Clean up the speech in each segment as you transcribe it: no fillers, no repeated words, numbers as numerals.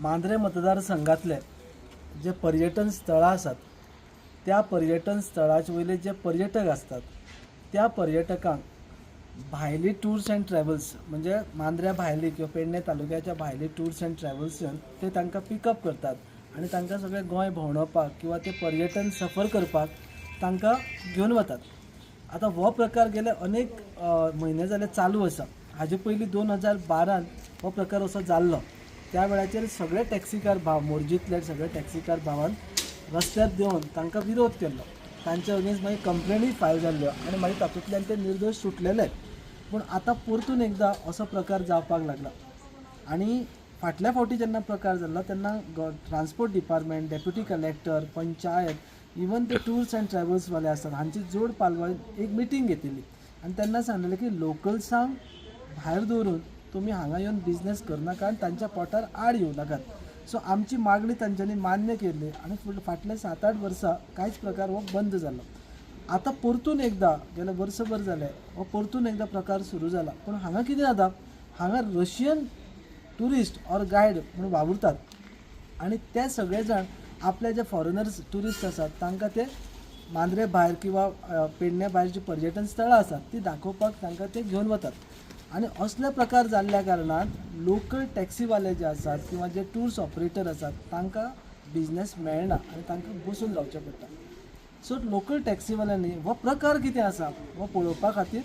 मांद्रे मतदारसंघातले जे पर्यटन स्थळां आसात त्या पर्यटन स्थळाचे वयले जे पर्यटक असतात त्या पर्यटकांक भायली टूर्स अँड ट्रॅव्हल्स म्हणजे मांद्र्या भायली किंवा पेडणे तालुक्याच्या भायली टूर्स अँड ट्रॅव्हल्सान ते तांकां पिकअप करतात आणि तांकां सगळे गोंय भोंवडावपाक किंवा ते पर्यटन सफर करपाक तांकां घेवन वतात. आता हो प्रकार गेले अनेक म्हयने जाले चालू आसा. हाजे पयलीं 2012 हो प्रकार असो जाल्लो. त्या वेळाचेर सगळे टॅक्सीकार भाव मोरजीतले सगळे टॅक्सीकार भावान रस्त्यार देवन तांकां विरोध केल्लो. तांचे अगेन्स्ट मागीर कंप्लेनी फायल जाल्ल्यो आनी मागीर तातूंतल्यान ते निर्दोश सुटलेले. पूण आतां परतून एकदा असो प्रकार जावपाक लागला आनी फाटल्या फावटी जेन्ना प्रकार जाल्लो तेन्ना transport department, deputy collector, panchayat, even ते टूर्स अँड ट्रॅव्हल्सवाले आसतात हांची जोड पालवान एक मिटींग घेतिल्ली आनी तेन्ना सांगलेलें की लोकल्सांक भायर दवरून तुमी हांगा येवन बिझनेस करनाका आनी तांच्या पोटार आड येवं नाकात. सो आमची मागणी तांच्यांनी मान्य केली आनी फाटले 7-8 वर्सां कांयच प्रकार हो बंद जालो. आतां परतून एकदा गेले वर्सभर जाले हो परतून एकदा प्रकार सुरू जाला. पूण हांगा कितें जाता, हांगा रशियन ट्युरिस्ट ऑर गायड म्हणून वावुरतात आनी ते सगळे जाण आपले जे फॉरेनर्स ट्युरिस्ट आसात तांकां ते मांद्रे भायर किंवा पेडण्या भायर जी पर्यटन स्थळां आसात ती दाखोवपाक तांकां ते घेवन वतात. आनी असले प्रकार जाल्ल्या कारणान लोकल टॅक्सीवाले जे आसात किंवा जे टूर्स ऑपरेटर आसात तांकां बिझनेस मेळना आनी तांकां बसून रावचें पडटा. सो लोकल टॅक्सीवाल्यांनी हो प्रकार कितें आसा हो पळोवपा खातीर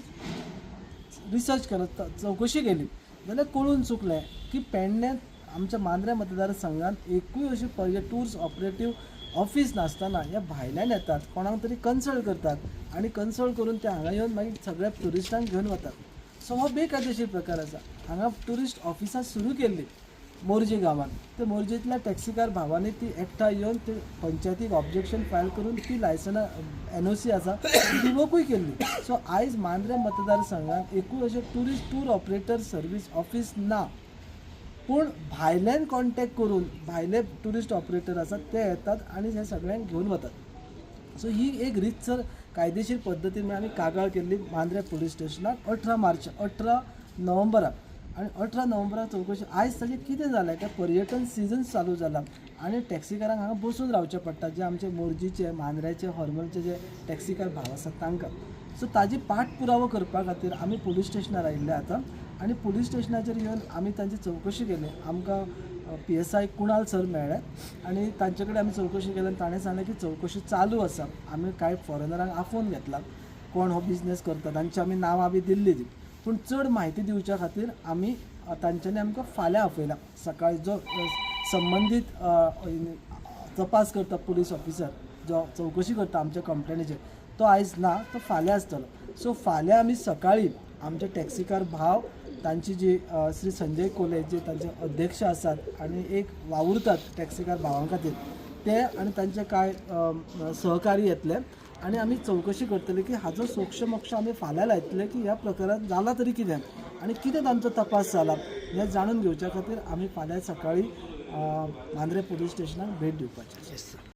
रिसर्च केलो, चवकशी केली जाल्यार कळून चुकलें की पेडण्यात आमच्या मांद्रे मतदारसंघात एकूय अशी टूर्स ऑपरेटीव ऑफिस नासतना ह्या भायल्यान येतात, कोणाक तरी कन्सल्ट करतात आनी कन्सल्ट करून ते हांगा येवन मागीर सगळ्या ट्युरिस्टांक घेवन वतात. सो हो बेकायदेशीर प्रकार आसा. हांगा टुरिस्ट ऑफिसां सुरू केल्ली मोरजी गांवांत. ते मोरजेंतल्या टॅक्सीकार भावांनी ती एकठांय येवन ते पंचायतीक ऑब्जेक्शन फायल करून ती लायसनां NOC आसा ती रिवोकूय केल्ली. सो आयज मांद्रे मतदारसंघात एकूय अशें टूर ऑपरेटर सर्वीस ऑफिस ना. पूण भायल्यान कॉन्टॅक्ट करून भायले टुरिस्ट ऑपरेटर आसात ते येतात आनी हे सगळ्यांक घेवन वतात. सो ही एक रितसर कायदेशीर पद्दतीन आमी कागाळ केल्ली मांद्रे पुलीस स्टेशनाक 18 नोव्हेंबराक. आनी 18 नोव्हेंबराक चवकशी आयज ताजें कितें जालें की पर्यटन सिजन चालू जाला आनी टॅक्सीकारांक हांगा बसून रावचें पडटा, जे आमचे मोरजीचे, मांद्र्याचे, हरमलचे जे टॅक्सीकार भाव आसात तांकां. सो ताजी पाठपुरावो करपा खातीर आमी पुलीस स्टेशनार आयिल्ले आतां आनी पुलीस स्टेशनाचेर येवन आमी तांची चवकशी केली. आमकां PSI कुणाल सर मेळ्ळे आनी तांचे कडेन आमी चवकशी केली आनी ताणें सांगलें की चवकशी चालू आसा. आमी कांय फॉरेनरांक आफोवन घेतला कोण हो बिझनेस करता, तांची आमी नांवां बी दिल्ली ती. पूण चड म्हायती दिवच्या खातीर आमी तांच्यांनी आमकां फाल्यां आपयला. सकाळी जो संबंदीत तपास करता पुलीस ऑफिसर जो चवकशी करता आमच्या कंप्लेनीचेर तो आयज ना, तो फाल्यां आसतलो. सो फाल्यां आमी सकाळीं आमचे टॅक्सीकार भाव तांची जी श्री संजय कोले जे तांचे अध्यक्ष आसात आनी एक वावुरतात टॅक्सीकार भावां खातीर ते आनी तांचे कांय सहकारी येतले आनी आमी चवकशी करतले की हाजो सोक्ष आमी फाल्यां लायतले की ह्या प्रकारांत जाला तरी कितें आनी कितें तांचो तपास जाला हें जाणून घेवच्या खातीर आमी फाल्यां सकाळीं मांद्रे पुलीस स्टेशनाक भेट दिवपाचें.